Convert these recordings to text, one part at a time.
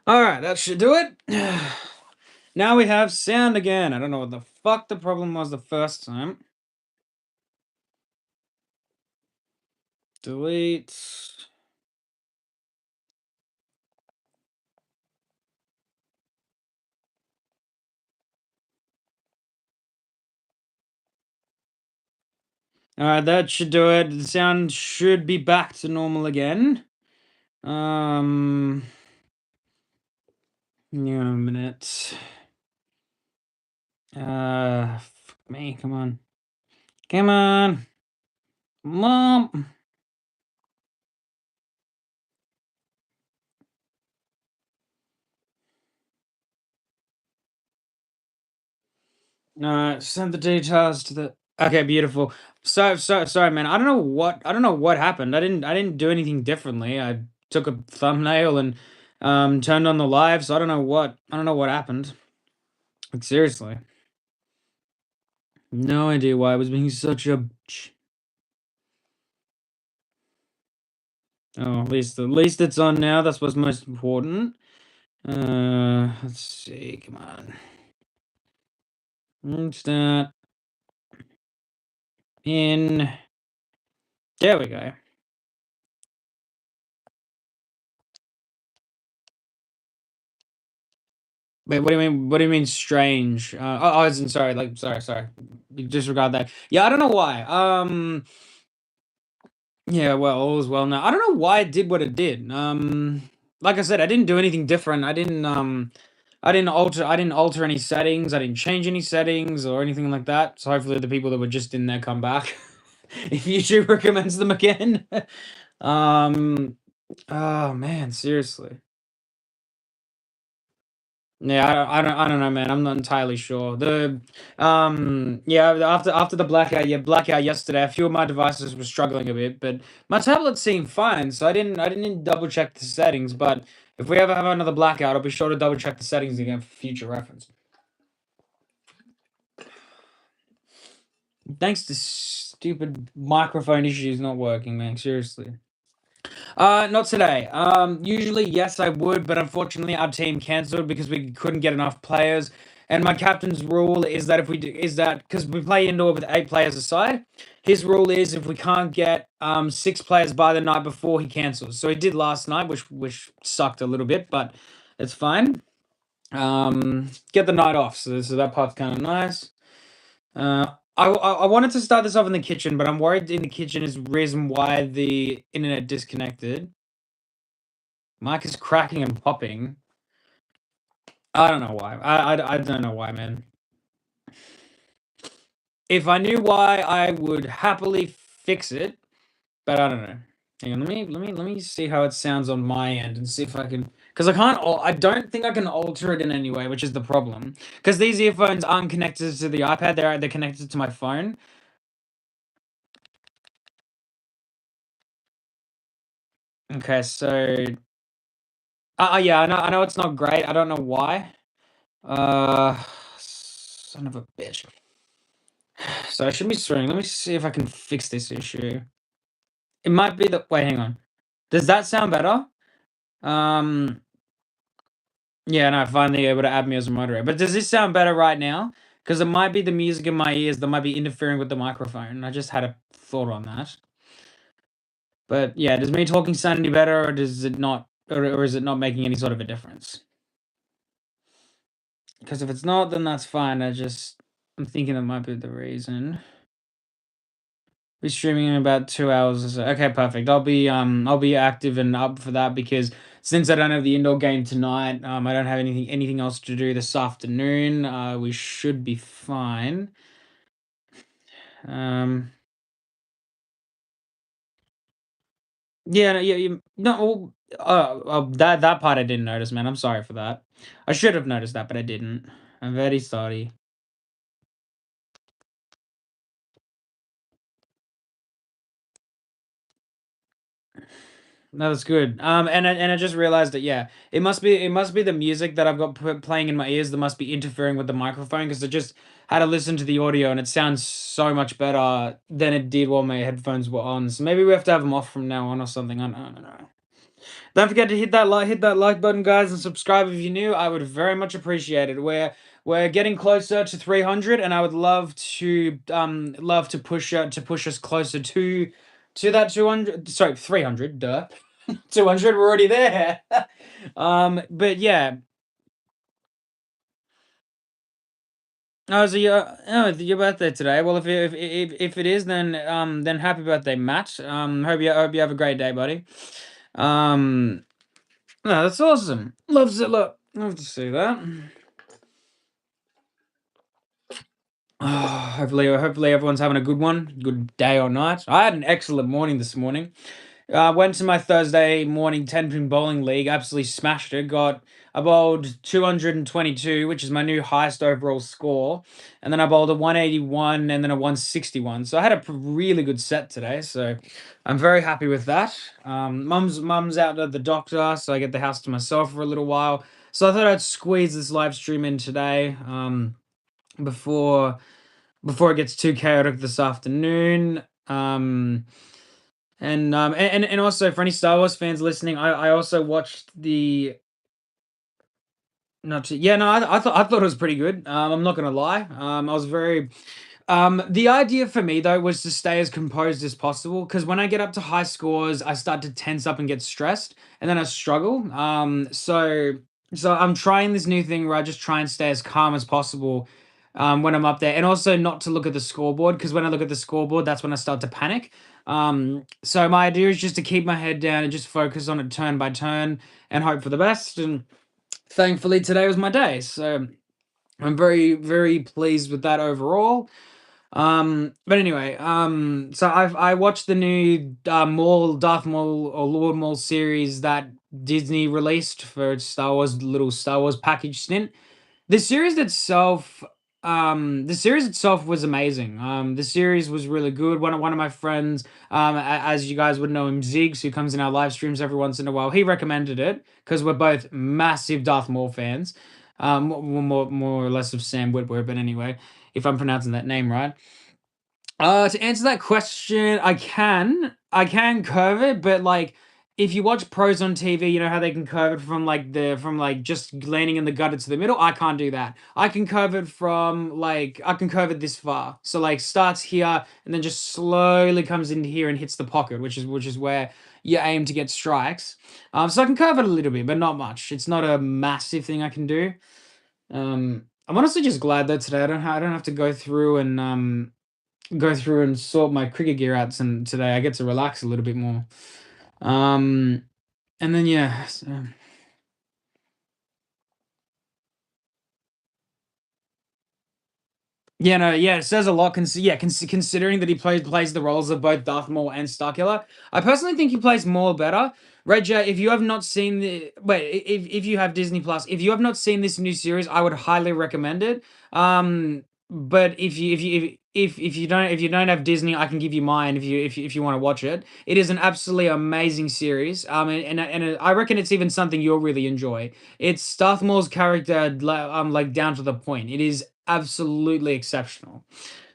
Alright, that should do it. Now we have sound again. I don't know what the fuck the problem was the first time. Delete. Alright, that should do it. The sound should be back to normal again. Um, Hang on a minute. Fuck me, come on. Come on. Mom. Send the details to the. Okay, beautiful. Sorry, man. I don't know what happened. I didn't do anything differently. I took a thumbnail and turned on the live. So I don't know what happened. Like seriously, no idea why I was being such a. Oh, at least it's on now. That's what's most important. Let's see. Come on. Start in. There we go. Wait, what do you mean? What do you mean strange? As in, sorry, like, sorry. Disregard that. Yeah, I don't know why. Yeah, well, all is well now. I don't know why it did what it did. Like I said, I didn't do anything different. I didn't alter any settings. I didn't change any settings or anything like that. So hopefully the people that were just in there come back if YouTube recommends them again. um, oh man, seriously. Yeah, I don't know, man. I'm not entirely sure. Yeah, after the blackout yesterday, a few of my devices were struggling a bit, but my tablet seemed fine, so I didn't double check the settings. But if we ever have another blackout, I'll be sure to double check the settings again for future reference. Thanks to stupid microphone issues not working, man. Seriously. Not today. Usually, yes, I would, but unfortunately, our team cancelled because we couldn't get enough players. And my captain's rule is that if we do, is that because we play indoor with 8 players aside, his rule is if we can't get 6 players by the night before, he cancels. So he did last night, which sucked a little bit, but it's fine. Get the night off, so that part's kind of nice. I wanted to start this off in the kitchen, but I'm worried in the kitchen is the reason why the internet disconnected. Mic is cracking and popping. I don't know why. I don't know why, man. If I knew why, I would happily fix it, but I don't know. Hang on, let me see how it sounds on my end and see if I can, because I can't. I don't think I can alter it in any way, which is the problem. Because these earphones aren't connected to the iPad; they're connected to my phone. Okay, so yeah, I know it's not great. I don't know why. Son of a bitch. So I should be streaming. Let me see if I can fix this issue. It might be the wait, hang on. Does that sound better? Um, yeah, no, finally able to add me as a moderator. But does this sound better right now? Because it might be the music in my ears that might be interfering with the microphone. I just had a thought on that. But yeah, does me talking sound any better, or does it not, or is it not making any sort of a difference? Because if it's not, then that's fine. I'm thinking that might be the reason. Be streaming in about 2 hours or so. Okay, perfect. I'll be active and up for that because since I don't have the indoor game tonight, I don't have anything else to do this afternoon. We should be fine. Um, yeah, no, yeah, no. That part I didn't notice, man. I'm sorry for that. I should have noticed that, but I didn't. I'm very sorry. No, that's good. And I just realized that yeah, it must be the music that I've got playing in my ears that must be interfering with the microphone because I just had to listen to the audio and it sounds so much better than it did while my headphones were on. So maybe we have to have them off from now on or something. I don't know. Don't forget to hit that like button, guys, and subscribe if you're new. I would very much appreciate it. We're getting closer to 300, and I would love to push us closer to that 200. Sorry, 300. Duh, 200. We're already there. But yeah. Oh, so your birthday today. Well, if it is, then happy birthday, Matt. Hope you have a great day, buddy. Um, no, that's awesome. Love to see that. Hopefully everyone's having a good one, good day or night. I had an excellent morning this morning. Went to my Thursday morning 10-pin bowling league, absolutely smashed it. I bowled 222, which is my new highest overall score. And then I bowled a 181 and then a 161. So I had a really good set today. So I'm very happy with that. Mum's out at the doctor, so I get the house to myself for a little while. So I thought I'd squeeze this live stream in today, before it gets too chaotic this afternoon. And also for any Star Wars fans listening, I also watched the not to, yeah, no, I thought it was pretty good. I'm not gonna lie. I was very the idea for me though was to stay as composed as possible because when I get up to high scores, I start to tense up and get stressed, and then I struggle. So I'm trying this new thing where I just try and stay as calm as possible when I'm up there, and also not to look at the scoreboard because when I look at the scoreboard, that's when I start to panic. So my idea is just to keep my head down and just focus on it turn by turn and hope for the best. And thankfully, today was my day, so I'm very very pleased with that overall. But anyway, so I watched the new Darth Maul or Lord Maul series that Disney released for its Star Wars package stint. The series itself, the series itself was amazing. The series was really good. One of my friends, as you guys would know him, Ziggs, who comes in our live streams every once in a while, he recommended it because we're both massive Darth Maul fans. More or less of Sam Witwer, but anyway, if I'm pronouncing that name right. To answer that question, I can curve it, but like if you watch pros on TV, you know how they can curve it from like just landing in the gutter to the middle. I can't do that. I can curve it this far. So like starts here and then just slowly comes into here and hits the pocket, which is where you aim to get strikes. So I can curve it a little bit, but not much. It's not a massive thing I can do. I'm honestly just glad that today I don't have to go through and sort my cricket gear out, and today I get to relax a little bit more. Um, and then yeah, yeah, no, yeah, it says a lot. Considering that he plays the roles of both Darth Maul and Starkiller, I personally think he plays Maul better. Regia, if you have not seen if you have Disney Plus, if you have not seen this new series, I would highly recommend it. But if you don't have Disney, I can give you mine if you want to watch it. It is an absolutely amazing series. And I reckon it's even something you'll really enjoy. It's Darth Maul's character, like down to the point. It is absolutely exceptional.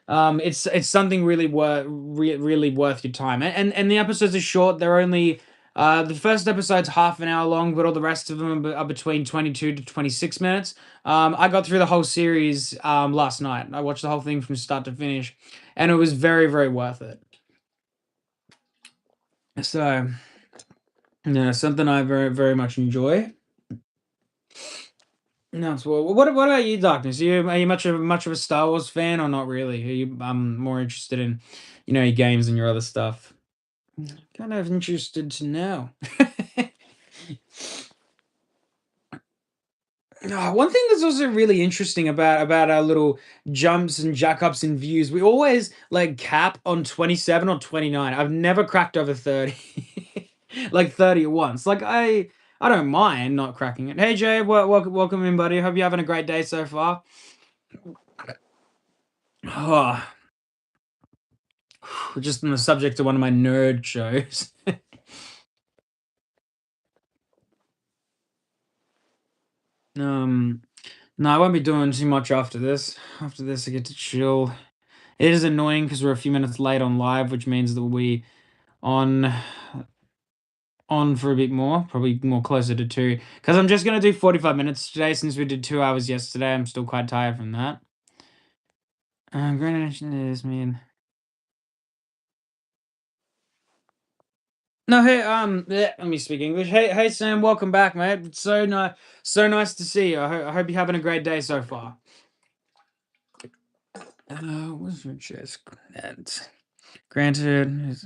It's something really worth your time. And the episodes are short. They're only the first episode's half an hour long, but all the rest of them are between 22 to 26 minutes. I got through the whole series last night. I watched the whole thing from start to finish, and it was very very worth it. So yeah, something I very very much enjoy. No, so what about you, Darkness? Are you much of a Star Wars fan or not really? Are you more interested in, your games and your other stuff? Kind of interested to know. One thing that's also really interesting about our little jumps and jack ups in views, we always like cap on 27 or 29. I've never cracked over 30. Like 30 at once. Like I don't mind not cracking it. Hey Jay, welcome in, buddy. Hope you're having a great day so far. Oh, just on the subject of one of my nerd shows. um no, I won't be doing too much after this. After this I get to chill. It is annoying because we're a few minutes late on live, which means that we'll be on on for a bit more, probably more closer to 2, because I'm just gonna do 45 minutes today since we did 2 hours yesterday. I'm still quite tired from that. Granted, is mean. No, hey, let me speak English. Hey, Sam, welcome back, mate. It's so nice to see you. I hope you're having a great day so far. What's your chest? Granted.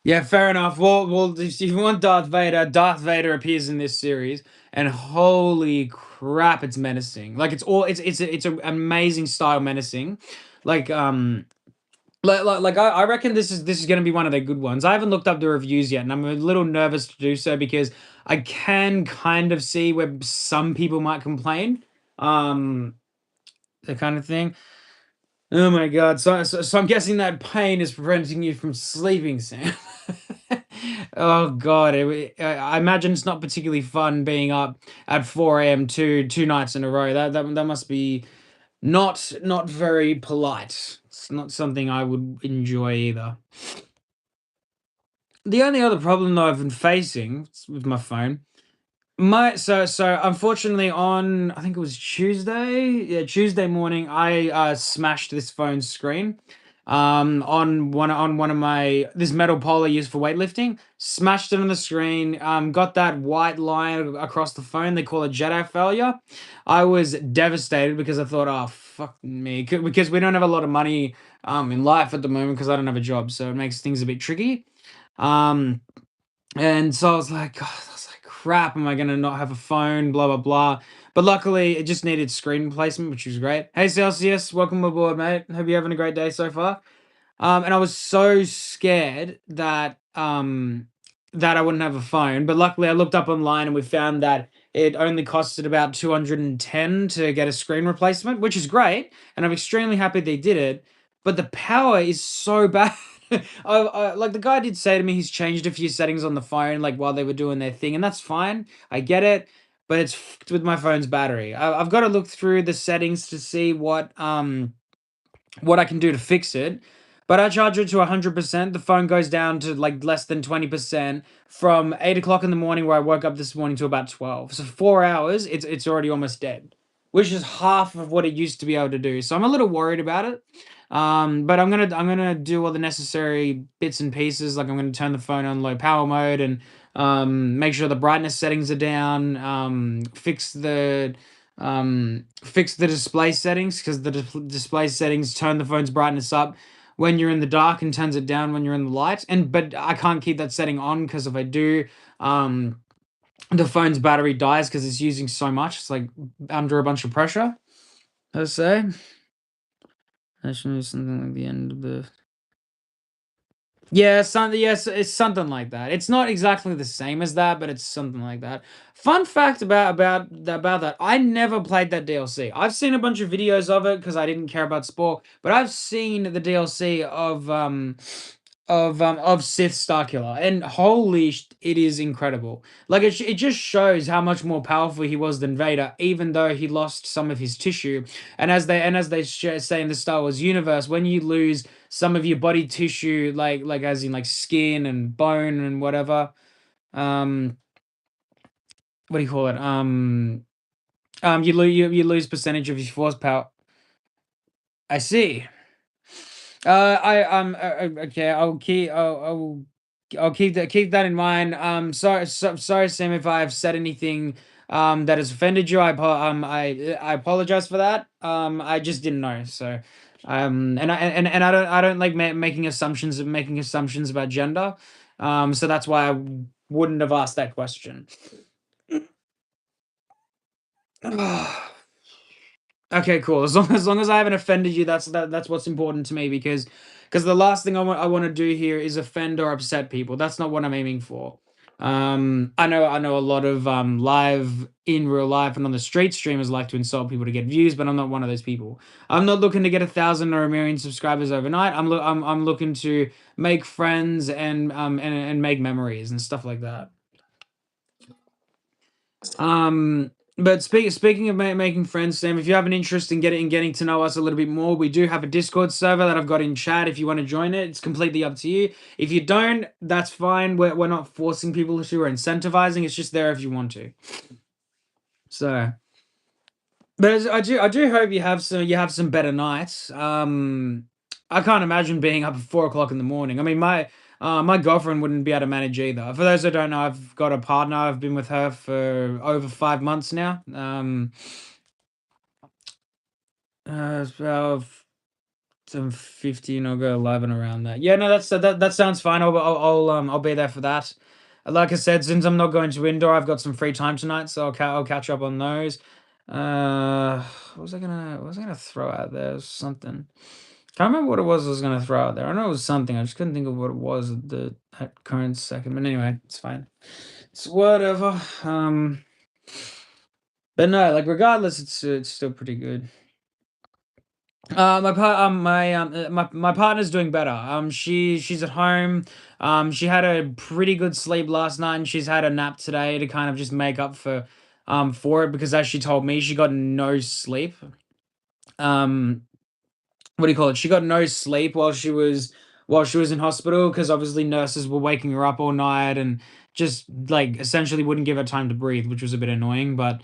Yeah, fair enough. Well, if you want Darth Vader appears in this series, and holy crap, it's menacing. Like it's an amazing style menacing. Like I reckon this is gonna be one of the good ones. I haven't looked up the reviews yet, and I'm a little nervous to do so because I can kind of see where some people might complain. Um, the kind of thing. Oh my god! So I'm guessing that pain is preventing you from sleeping, Sam. Oh god! I imagine it's not particularly fun being up at 4 a.m. two nights in a row. That must be not very polite. It's not something I would enjoy either. The only other problem that I've been facing with my phone, so unfortunately on I think it was Tuesday, yeah, Tuesday morning, I smashed this phone's screen. On one of my this metal pole I use for weightlifting, smashed it on the screen. Got that white line across the phone. They call it Jedi failure. I was devastated because I thought, oh fuck me, because we don't have a lot of money in life at the moment because I don't have a job, so it makes things a bit tricky. Um, and so I was like, crap, am I gonna not have a phone? Blah blah blah. But luckily, it just needed screen replacement, which was great. Hey Celsius, welcome aboard, mate. Hope you're having a great day so far. And I was so scared that I wouldn't have a phone. But luckily, I looked up online and we found that it only costed about 210 to get a screen replacement, which is great. And I'm extremely happy they did it. But the power is so bad. Like the guy did say to me, he's changed a few settings on the phone, like while they were doing their thing, and that's fine. I get it, but it's fucked with my phone's battery. I've got to look through the settings to see what I can do to fix it. But I charge it to 100%. The phone goes down to like less than 20% from 8 o'clock in the morning, where I woke up this morning, to about 12. So 4 hours, it's already almost dead, which is half of what it used to be able to do. So I'm a little worried about it. But I'm gonna do all the necessary bits and pieces. Like I'm gonna turn the phone on low power mode and make sure the brightness settings are down. Fix the display settings because the display settings turn the phone's brightness up when you're in the dark and turns it down when you're in the light. And but I can't keep that setting on because if I do, um, the phone's battery dies because it's using so much. It's like under a bunch of pressure. Let's say. That should be something like the end of the. Yeah, something. Yes, it's something like that. It's not exactly the same as that, but it's something like that. Fun fact about that: I never played that DLC. I've seen a bunch of videos of it because I didn't care about sport, but I've seen the DLC of Sith Starkiller, and it is incredible. Like it just shows how much more powerful he was than Vader, even though he lost some of his tissue. And as they say in the Star Wars universe, when you lose some of your body tissue, like as in like skin and bone and whatever, um, what do you call it? You lose percentage of your force power. I see. Okay. I'll keep that in mind. Sorry, Sam, if I've said anything that has offended you. I apologize for that. I just didn't know. So, and I don't like making assumptions about gender. So that's why I wouldn't have asked that question. Okay, cool. As long as I haven't offended you, that's what's important to me because the last thing I want to do here is offend or upset people. That's not what I'm aiming for. I know a lot of live in real life and on the street streamers like to insult people to get views, but I'm not one of those people. I'm not looking to get 1,000 or 1 million subscribers overnight. I'm looking to make friends and make memories and stuff like that. Um But speaking of making friends, Sam, if you have an interest in getting to know us a little bit more, we do have a Discord server that I've got in chat. If you want to join it, it's completely up to you. If you don't, that's fine. We're not forcing people to. We're incentivizing. It's just there if you want to. So, but I do hope you have some better nights. I can't imagine being up at 4 o'clock in the morning. I mean, my girlfriend wouldn't be able to manage either. For those that don't know, I've got a partner. I've been with her for over 5 months now. It's about some 15 or go 11 around that. Yeah, no, that sounds fine. I'll be there for that. Like I said, since I'm not going to indoor, I've got some free time tonight, so I'll catch up on those. What was I gonna throw out there? It was something. Can't remember what it was I was gonna throw out there. I know it was something. I just couldn't think of what it was at current second. But anyway, it's fine. It's whatever. But no, like regardless, it's still pretty good. My partner's doing better. She's at home. She had a pretty good sleep last night, and she's had a nap today to kind of just make up for it because as she told me, she got no sleep. Um, what do you call it? She got no sleep while she was in hospital because obviously nurses were waking her up all night and just like essentially wouldn't give her time to breathe, which was a bit annoying, but.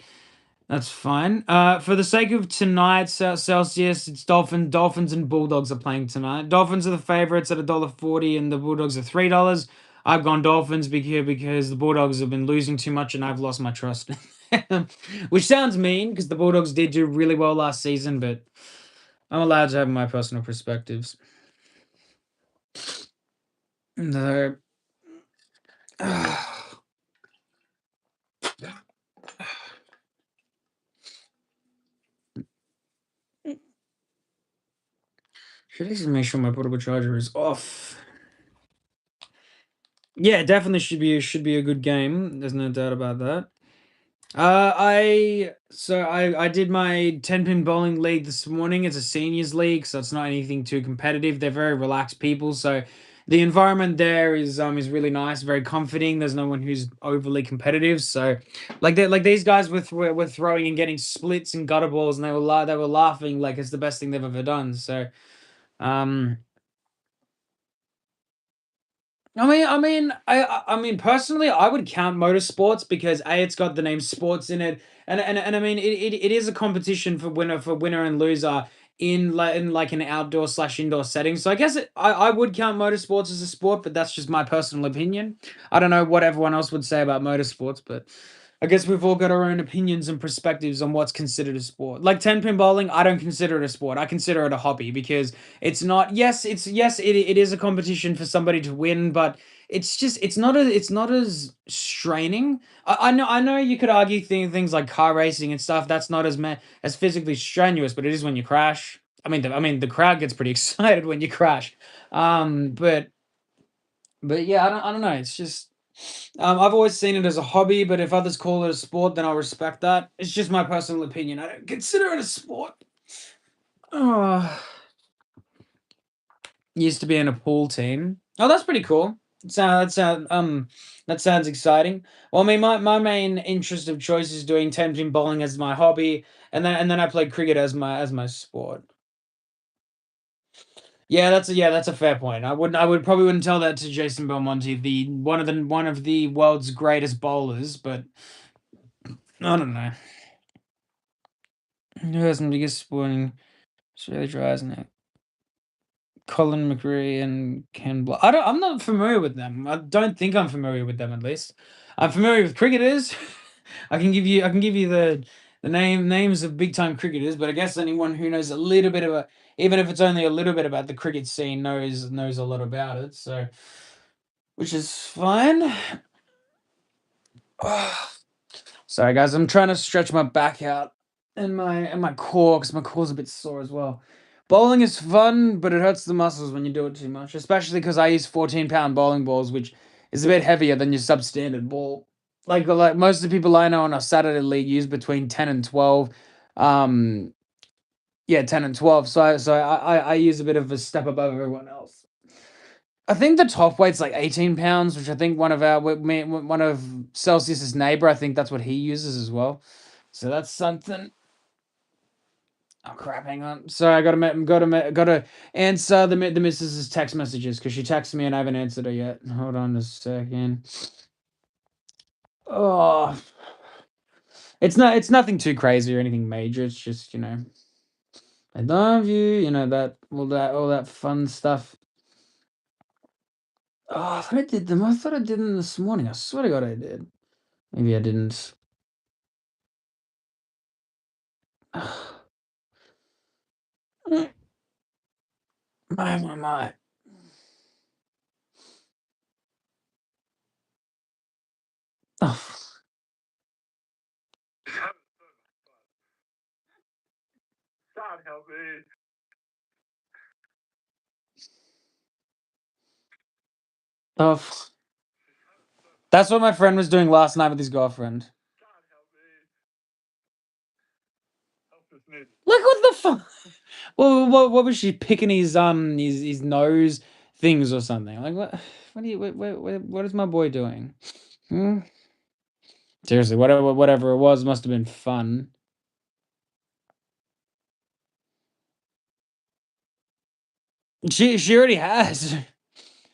That's fine. For the sake of tonight, Celsius, it's Dolphins and Bulldogs are playing tonight. Dolphins are the favorites at $1.40, and the Bulldogs are $3. I've gone Dolphins because the Bulldogs have been losing too much, and I've lost my trust. Which sounds mean because the Bulldogs did do really well last season, but I'm allowed to have my personal perspectives. No. Should I just make sure my portable charger is off? Yeah, definitely should be a good game. There's no doubt about that. I did my 10-pin bowling league this morning. It's a seniors league, so it's not anything too competitive. They're very relaxed people, so the environment there is really nice, very comforting. There's no one who's overly competitive. So like these guys were throwing and getting splits and gutter balls, and they were laughing like it's the best thing they've ever done. So um I mean, personally, I would count motorsports because it's got the name sports in it, and I mean, it is a competition for winner and loser in like an outdoor slash indoor setting. So I guess I would count motorsports as a sport, but that's just my personal opinion. I don't know what everyone else would say about motorsports, but I guess we've all got our own opinions and perspectives on what's considered a sport. Like 10-pin bowling, I don't consider it a sport. I consider it a hobby because it's not. Yes, it is a competition for somebody to win, but it's not as straining. I know you could argue things like car racing and stuff. That's not as physically strenuous, but it is when you crash. I mean the crowd gets pretty excited when you crash. But yeah, I don't know. It's just I've always seen it as a hobby, but if others call it a sport, then I'll respect that. It's just my personal opinion. I don't consider it a sport. Oh, used to be in a pool team. Oh, that's pretty cool. That sounds exciting. Well, I mean, my main interest of choice is doing 10-pin bowling as my hobby, and then I play cricket as my sport. Yeah, that's a fair point. I would probably wouldn't tell that to Jason Belmonte, the one of the world's greatest bowlers, but I don't know. Who has the biggest sporting Australia dry, isn't it? Colin McRae and Ken Block. I'm not familiar with them. I don't think I'm familiar with them at least. I'm familiar with cricketers. I can give you the names of big time cricketers, but I guess anyone who knows a little bit about, even if it's only a little bit about the cricket scene, knows a lot about it. So, which is fine. Sorry guys, I'm trying to stretch my back out and my core because my core's a bit sore as well. Bowling is fun, but it hurts the muscles when you do it too much, especially because I use 14-pound bowling balls, which is a bit heavier than your substandard ball. Like most of the people I know in our Saturday league use between 10 and 12. Um, yeah, 10 and 12. So I use a bit of a step above everyone else. I think the top weight's like 18 pounds, which I think one of Celsius's neighbor, I think that's what he uses as well. So that's something. Oh crap! Hang on. Sorry, I gotta answer the missus's text messages because she texted me and I haven't answered her yet. Hold on a second. Oh, it's nothing too crazy or anything major. It's just I love you. All that fun stuff. Oh, I thought I did them. I thought I did them this morning. I swear to God I did. Maybe I didn't. My. Oh, God help me. oh. That's what my friend was doing last night with his girlfriend. God help me. Help this nigga. Like what the fuck? Well, what was she picking his nose things or something? Like what? What is my boy doing? Hmm? Seriously, whatever it was must have been fun. She already has.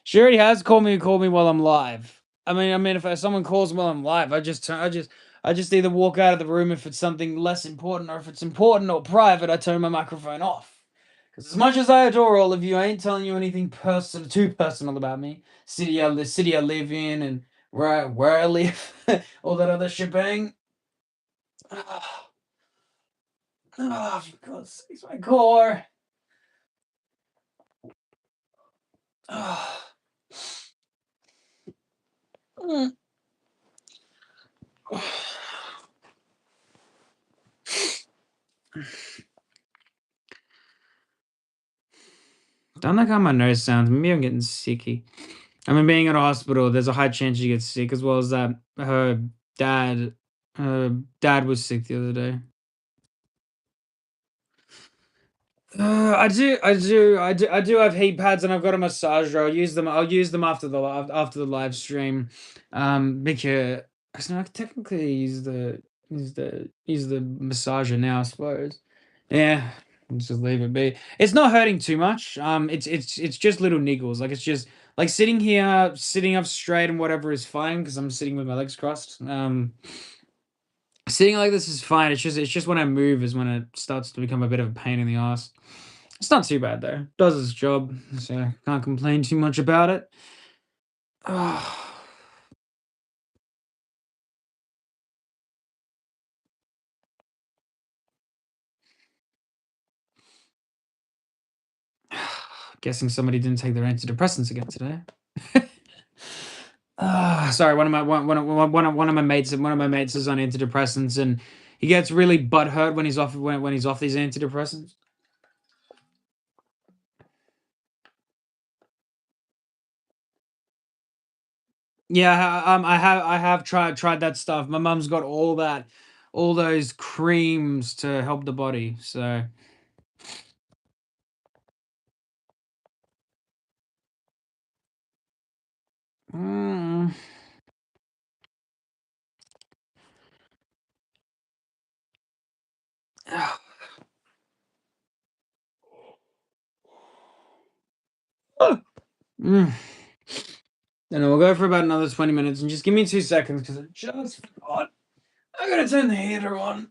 She already has called me while I'm live. I mean, if someone calls while I'm live, I just either walk out of the room if it's something less important, or if it's important or private, I turn my microphone off. Because as much as I adore all of you, I ain't telling you anything too personal about me. The city I live in, and where I live, all that other shebang. For God's sakes, my core. Don't like how my nose sounds. Maybe I'm getting sicky. I mean, being at a hospital, there's a high chance she gets sick, as well as that dad, her dad was sick the other day. I do have heat pads, and I've got a massager. I'll use them after the live stream, because no, I could technically use the massager now, I suppose. Yeah, let's just leave it be. It's not hurting too much. It's just little niggles. Like it's just like sitting here, sitting up straight and whatever is fine because I'm sitting with my legs crossed. Sitting like this is fine. It's just when I move is when it starts to become a bit of a pain in the ass. It's not too bad though. Does its job, so can't complain too much about it. Guessing somebody didn't take their antidepressants again today. Sorry, one of my mates is on antidepressants, and he gets really butthurt when he's off these antidepressants. Yeah, I have tried that stuff. My mum's got all those creams to help the body. So mm. Mm. Then we'll go for about another 20 minutes, and just give me 2 seconds because I just forgot. I gotta turn the heater on.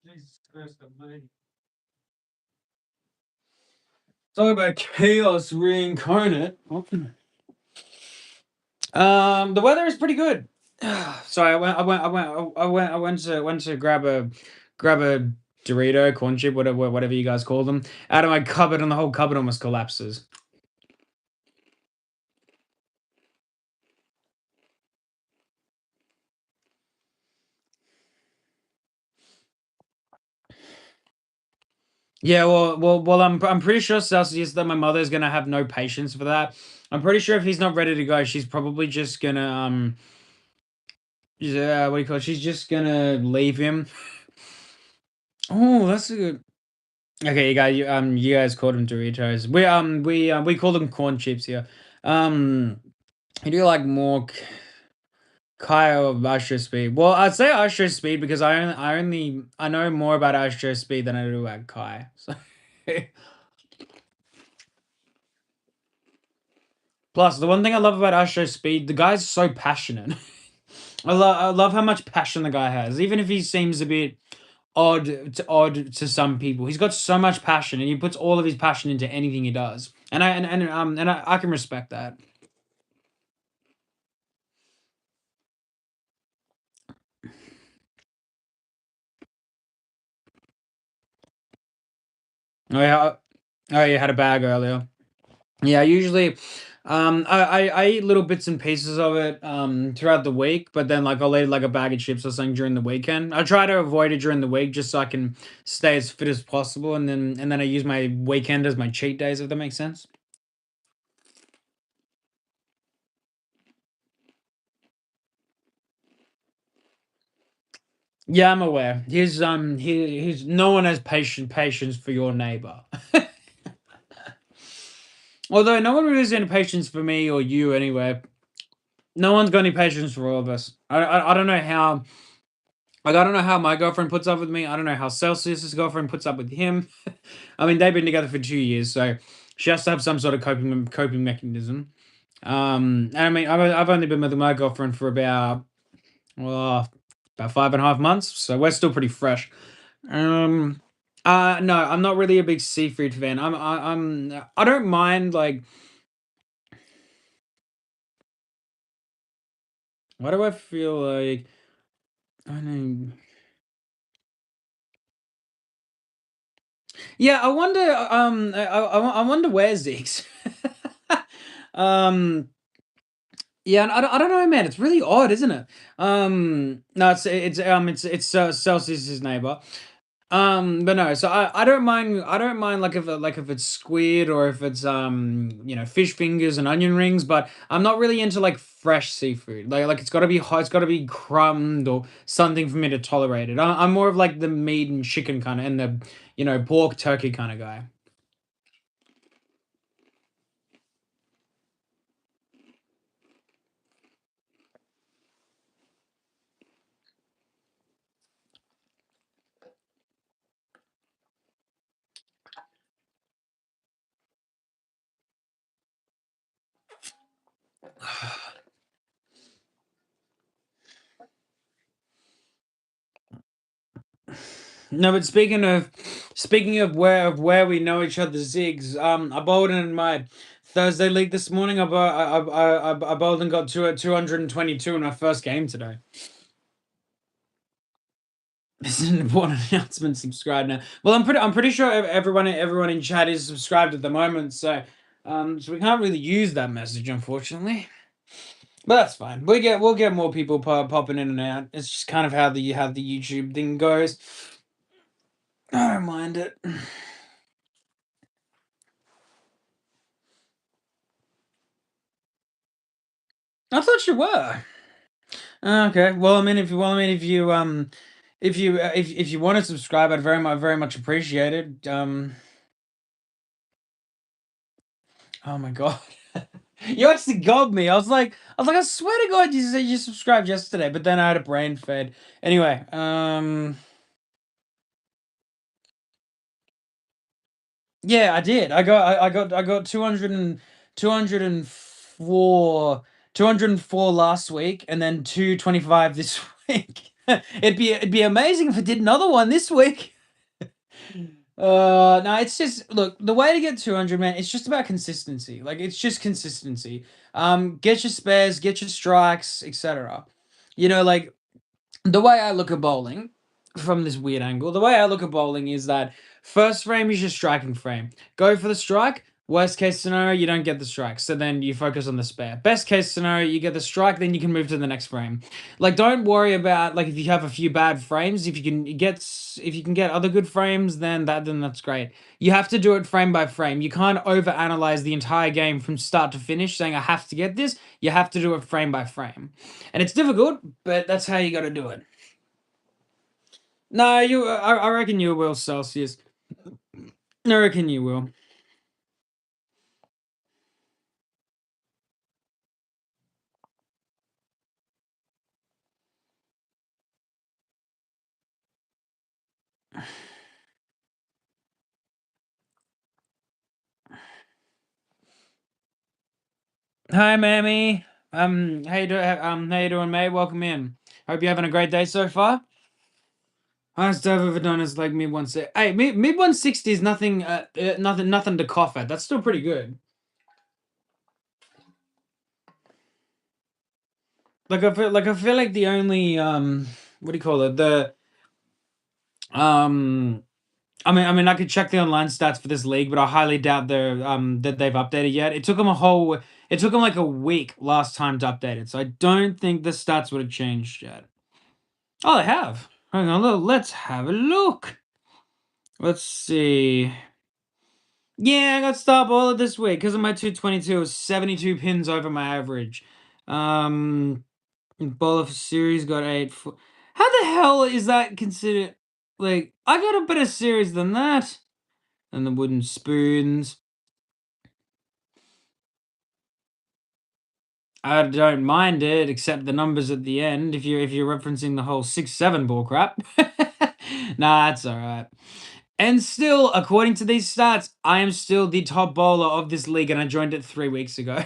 Jesus Christ, I'm talk about chaos reincarnate. The weather is pretty good. Sorry, I went to grab grab a Dorito, corn chip, whatever you guys call them, out of my cupboard, and the whole cupboard almost collapses. Yeah, well, I'm pretty sure Celsius that my mother's gonna have no patience for that. I'm pretty sure if he's not ready to go, she's probably just gonna yeah, what do you call it? She's just gonna leave him. Oh, that's a good. Okay, you guys called them Doritos. We call them corn chips here. Um, I do like more Kai or Astro Speed. Well, I'd say Astro Speed because I know more about Astro Speed than I do about Kai. So plus, the one thing I love about Astro Speed, the guy's so passionate. I love how much passion the guy has, even if he seems a bit odd to some people. He's got so much passion, and he puts all of his passion into anything he does, and I can respect that. Oh yeah, oh you had a bag earlier. Yeah, usually, I eat little bits and pieces of it throughout the week, but then like I'll eat like a bag of chips or something during the weekend. I try to avoid it during the week just so I can stay as fit as possible, and then I use my weekend as my cheat days, if that makes sense. Yeah, I'm aware. He's no one has patience for your neighbor. Although no one really has any patience for me or you anyway. No one's got any patience for all of us. I don't know how. Like I don't know how my girlfriend puts up with me. I don't know how Celsius's girlfriend puts up with him. I mean, they've been together for 2 years, so she has to have some sort of coping mechanism. And I mean, I've only been with my girlfriend for well, about 5.5 months, so we're still pretty fresh. Um, no, I'm not really a big seafood fan. I don't mind like. Why do I feel like I know? Yeah, I wonder. I wonder where Zeke's. um. Yeah, and I don't know, man. It's really odd, isn't it? No, it's Celsius's neighbor. But no, so I don't mind. I don't mind like if it's squid or if it's fish fingers and onion rings. But I'm not really into like fresh seafood. Like it's got to be hot. It's got to be crumbed or something for me to tolerate it. I'm more of like the meat and chicken kind of and the pork turkey kind of guy. No, but speaking of where we know each other, Zigs. I bowled in my Thursday league this morning. I bowled and got 222 in my first game today. This is an important announcement. Subscribe now. Well, I'm pretty sure everyone in chat is subscribed at the moment. So we can't really use that message, unfortunately. But that's fine. We'll get more people popping in and out. It's just kind of how the YouTube thing goes. I don't mind it. I thought you were. Okay. Well, I mean, if you want to subscribe, I'd very much appreciate it. Oh my god. You actually got me. I swear to God, you said you subscribed yesterday, but then I had a brain fade. Anyway, yeah, I did. I got 204 last week, and then 225 this week. It'd be amazing if I did another one this week. No, it's just look the way to get 200, man. It's just about consistency. Like it's just consistency. Get your spares, get your strikes, etc. Like the way I look at bowling. from this weird angle. The way I look at bowling is that first frame is your striking frame. Go for the strike. Worst case scenario, you don't get the strike. So then you focus on the spare. Best case scenario, you get the strike, then you can move to the next frame. Like, don't worry about like if you have a few bad frames. If you can get other good frames, then that's great. You have to do it frame by frame. You can't overanalyze the entire game from start to finish, saying I have to get this. You have to do it frame by frame. And it's difficult, but that's how you gotta do it. No, I reckon you will, Celsius. I reckon you will. Hi, Mammy. How you doing, mate? Welcome in. Hope you're having a great day so far. Highest I've ever done is like mid 160. Hey, mid 160 is nothing. Nothing to cough at. That's still pretty good. I feel like the only what do you call it? Um, I could check the online stats for this league, but I highly doubt that they've updated yet. It took them like a week last time to update it, so I don't think the stats would have changed yet. Oh, they have. Hang on, let's have a look. Let's see. Yeah, I got Star Bowler this week because of my 222. It was 72 pins over my average. Bowler for series got 8. How the hell is that considered? Like, I got a better series than that. And the wooden spoons. I don't mind it, except the numbers at the end. If you're referencing the whole 6-7 ball crap, nah, that's all right. And still, according to these stats, I am still the top bowler of this league, and I joined it 3 weeks ago.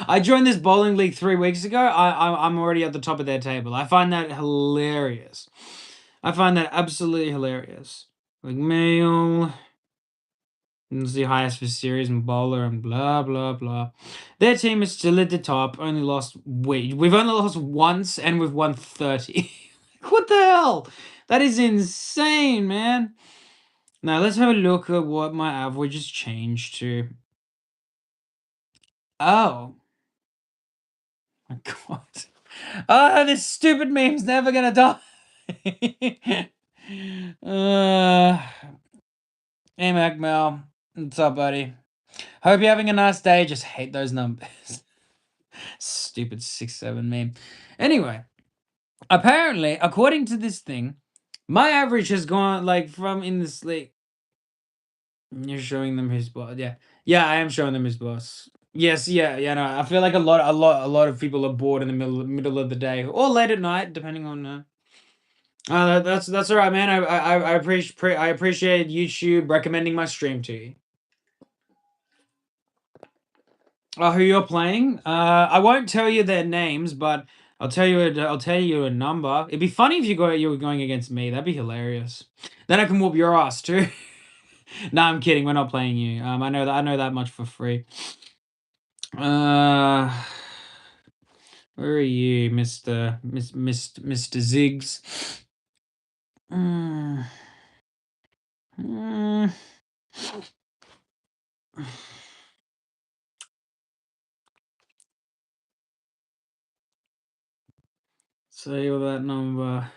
I joined this bowling league 3 weeks ago. I'm already at the top of their table. I find that hilarious. I find that absolutely hilarious. Like male. It's the highest for series and bowler and blah blah blah. Their team is still at the top. Only lost we've only lost once and we've won 30. What the hell? That is insane, man. Now let's have a look at what my average has changed to. Oh. My God. Oh, this stupid meme's never gonna die. Hey Mac Mel. What's up, buddy? Hope you're having a nice day. Just hate those numbers. Stupid 6-7 meme. Anyway, apparently, according to this thing, my average has gone like from in this league. You're showing them his boss. Yeah. Yeah, I am showing them his boss. Yes, yeah, no. I feel like a lot of people are bored in the middle of the day or late at night, depending on. That's all right, man. I appreciate YouTube recommending my stream to you. Who you're playing? I won't tell you their names, but I'll tell you a number. It'd be funny if you were going against me. That'd be hilarious. Then I can whoop your ass too. Nah, I'm kidding. We're not playing you. I know that much for free. Where are you, Mr. Ziggs? Say all that number.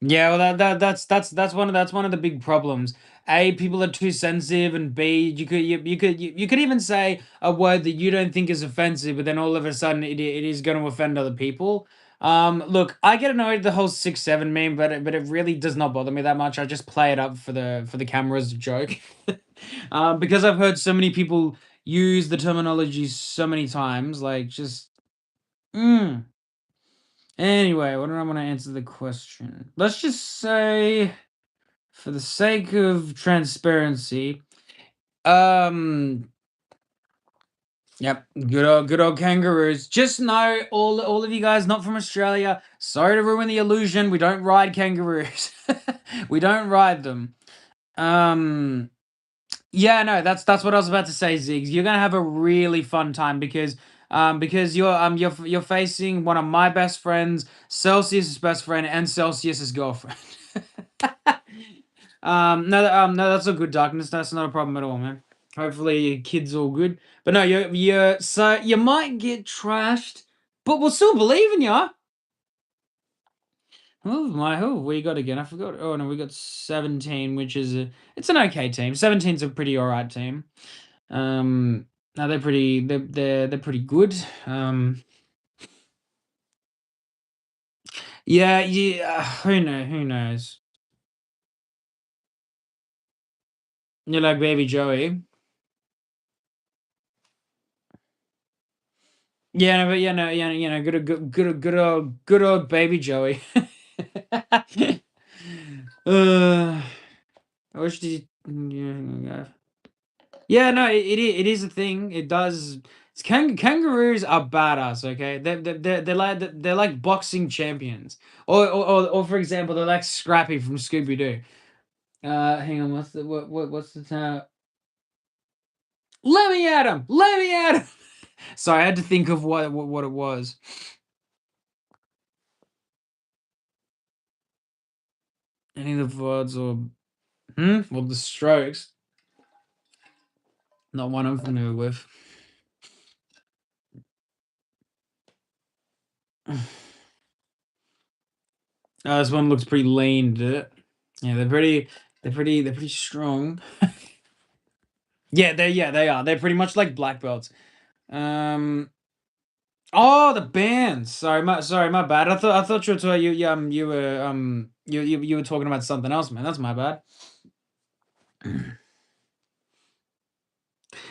Yeah, well, that's one of the big problems. A, people are too sensitive, and B, you could even say a word that you don't think is offensive, but then all of a sudden it is going to offend other people. Look, I get annoyed at the whole 6-7 meme, but it really does not bother me that much. I just play it up for the camera as a joke, because I've heard so many people use the terminology so many times, like just. Anyway, what do I want to answer the question? Let's just say, for the sake of transparency, yep, good old kangaroos. Just know, all of you guys not from Australia, sorry to ruin the illusion. We don't ride kangaroos. We don't ride them. Yeah, no, that's what I was about to say, Ziggs. You're gonna have a really fun time because you're facing one of my best friends, Celsius's best friend, and Celsius's girlfriend. No, that's all good, Darkness. That's not a problem at all, man. Hopefully your kid's all good. But no, you're so you might get trashed, but we'll still believe in you. Who we got again? I forgot. Oh no, we got 17, which is it's an okay team. 17's a pretty alright team. No, they're pretty. They're pretty good. Yeah, yeah. Who know? Who knows? You're like Baby Joey. Yeah, no, but yeah, no, yeah, good old Baby Joey. I wish the yeah. Yeah, no, it is a thing. It does. Kangaroos are badass. Okay, they're like boxing champions. Or for example, they're like Scrappy from Scooby Doo. Hang on. What's the term? Let me at him. Let me at him. Sorry, I had to think of what it was. Any of the words or or the Strokes. Not one I'm familiar with. This one looks pretty lean, did it? Yeah, they're pretty strong. They are. They're pretty much like black belts. Um. Oh, the bands. Sorry, my bad. I thought you were you were talking about something else, man. That's my bad.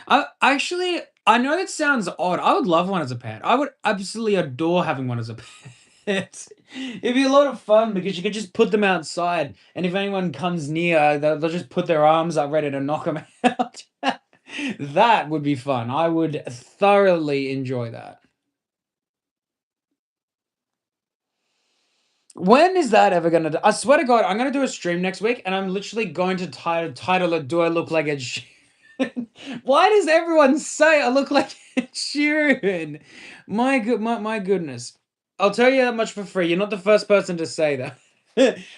I know that sounds odd. I would love one as a pet. I would absolutely adore having one as a pet. It'd be a lot of fun because you could just put them outside, and if anyone comes near, they'll just put their arms up ready to knock them out. That would be fun. I would thoroughly enjoy that. When is that ever gonna do? I swear to God, I'm gonna do a stream next week, and I'm literally going to title it "Do I look like Ed Sheeran?" Why does everyone say I look like Ed Sheeran? My goodness. I'll tell you that much for free. You're not the first person to say that.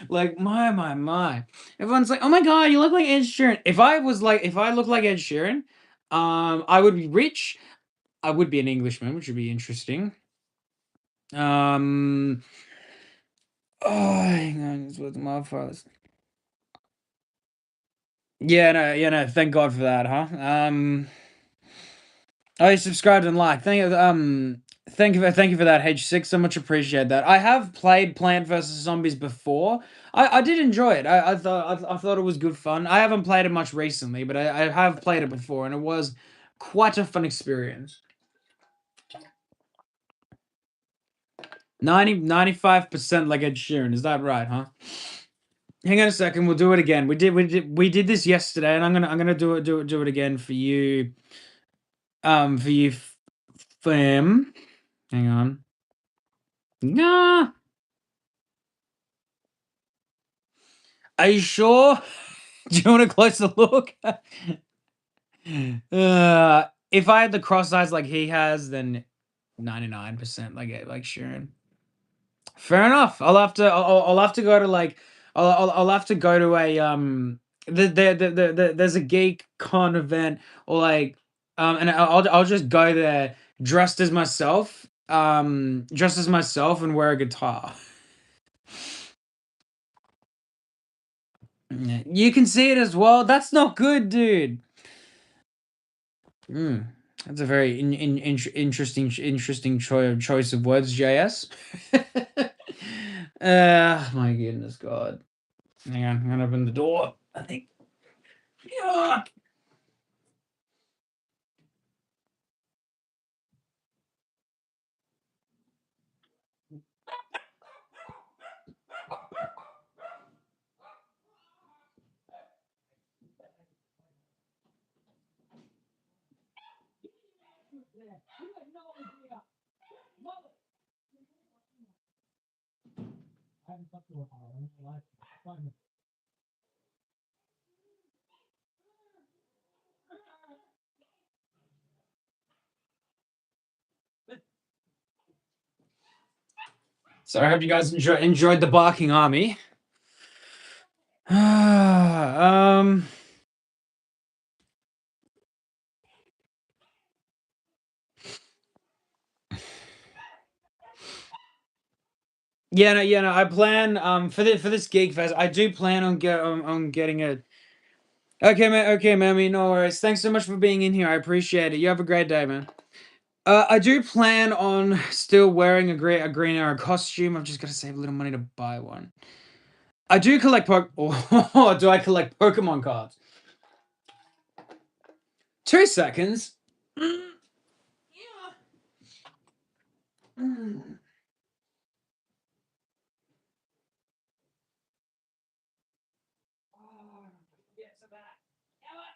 Like my. Everyone's like, "Oh my God, you look like Ed Sheeran." If I looked like Ed Sheeran, I would be rich. I would be an Englishman, which would be interesting. Um. Oh, hang on. It's with my father's. Yeah, no. Thank God for that, huh? Oh, you subscribed and liked. Thank you for that, H6. So much appreciate that. I have played Plant vs Zombies before. I did enjoy it. I thought it was good fun. I haven't played it much recently, but I have played it before, and it was quite a fun experience. 95% like Ed Sheeran. Is that right, huh? Hang on a second. We'll do it again. We did this yesterday, and I'm gonna do it again for you. For you, fam. Hang on. Nah. Are you sure? Do you want a closer look? If I had the cross eyes like he has, then 99% like Sharon. Fair enough. I'll have to go to like I'll have to go to a there's a geek con event or like and I'll just go there dressed as myself and wear a guitar. Yeah, you can see it as well. That's not good, dude. Hmm. That's a very interesting choice of words, JS. My goodness, God. Hang on, I'm gonna open the door. I think. Yeah. So I hope you guys enjoyed the barking army. um. Yeah, no. I plan for this Geek Fest. I do plan on getting it. Okay, man. No worries. Thanks so much for being in here. I appreciate it. You have a great day, man. I do plan on still wearing a Green Arrow costume. I've just got to save a little money to buy one. I do collect or do I collect Pokemon cards? 2 seconds. Mm, yeah. Mm. Oh, get to that. Damn it.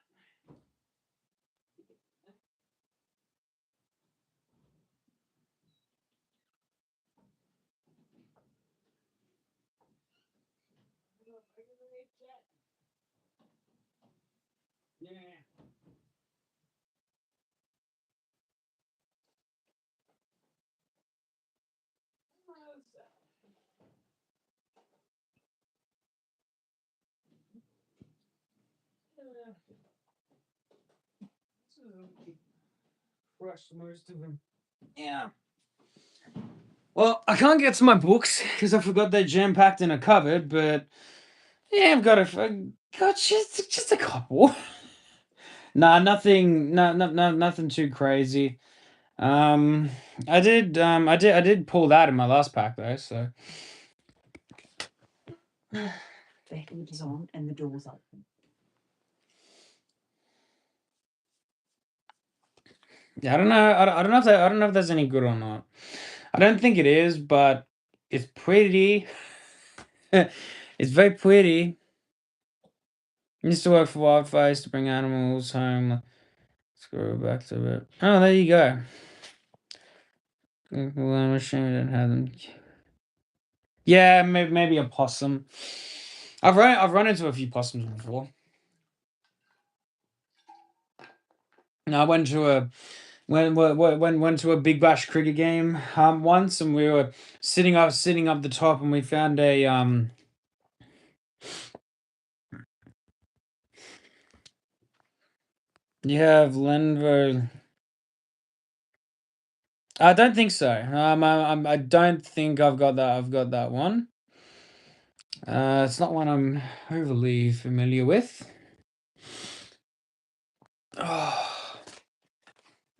Yeah. Crushed most of them. Yeah. Well, I can't get to my books because I forgot they're jam packed in a cupboard. But yeah, got just a couple. Nah, nothing. No, nothing too crazy. Um, I did pull that in my last pack though. So The heat is on and the door's open. yeah, I don't know. I don't know if I don't know if that's any good or not. I don't think it is, but it's pretty. It's very pretty. Used to work for Wildfire, used to bring animals home. Let's go back to it. Oh, there you go. Well, I'm ashamed I didn't have them. Yeah, maybe a possum. I've run into a few possums before. No, I went to a Big Bash cricket game once, and we were sitting up the top, and we found a You have Lenvo. I don't think so. I don't think I've got that. I've got that one. It's not one I'm overly familiar with. Oh.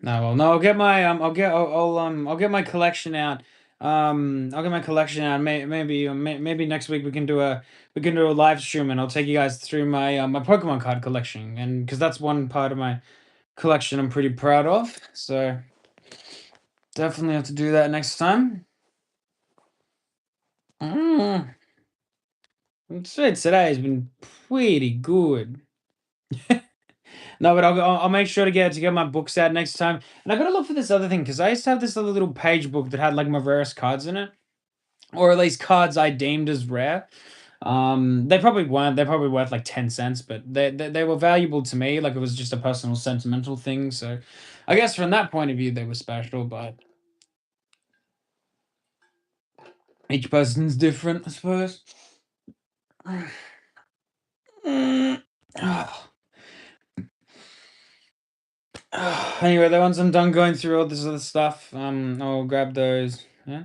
No, well, no. I'll get my I'll get my collection out. I'll get my collection out. Maybe next week we can do a live stream, and I'll take you guys through my my Pokemon card collection, and because that's one part of my collection I'm pretty proud of. So definitely have to do that next time. Mm. I'd say today has been pretty good. No, but I'll make sure to get my books out next time. And I gotta look for this other thing because I used to have this other little page book that had like my rarest cards in it, or at least cards I deemed as rare. They probably weren't. They're probably worth like 10 cents, but they were valuable to me. Like it was just a personal sentimental thing. So, I guess from that point of view, they were special. But each person's different, I suppose. Anyway, then once I'm done going through all this other stuff, I'll grab those. Yeah.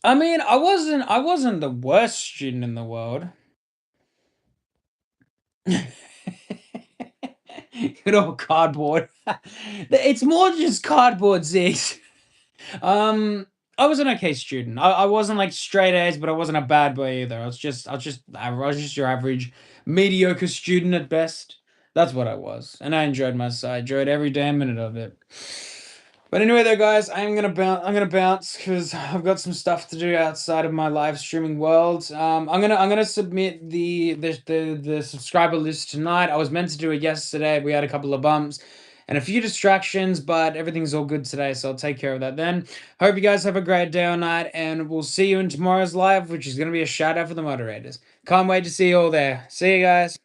I mean, I wasn't the worst student in the world. Good old cardboard. It's more just cardboard, Ziggs. I was an okay student. I wasn't like straight A's, but I wasn't a bad boy either. I was just your average mediocre student at best. That's what I was, and I enjoyed myself. I enjoyed every damn minute of it. But anyway, though, guys, I'm gonna bounce because I've got some stuff to do outside of my live streaming world. I'm gonna submit the subscriber list tonight. I was meant to do it yesterday. We had a couple of bumps and a few distractions, but everything's all good today, so I'll take care of that then. Hope you guys have a great day or night, and we'll see you in tomorrow's live, which is gonna be a shout out for the moderators. Can't wait to see you all there. See you guys.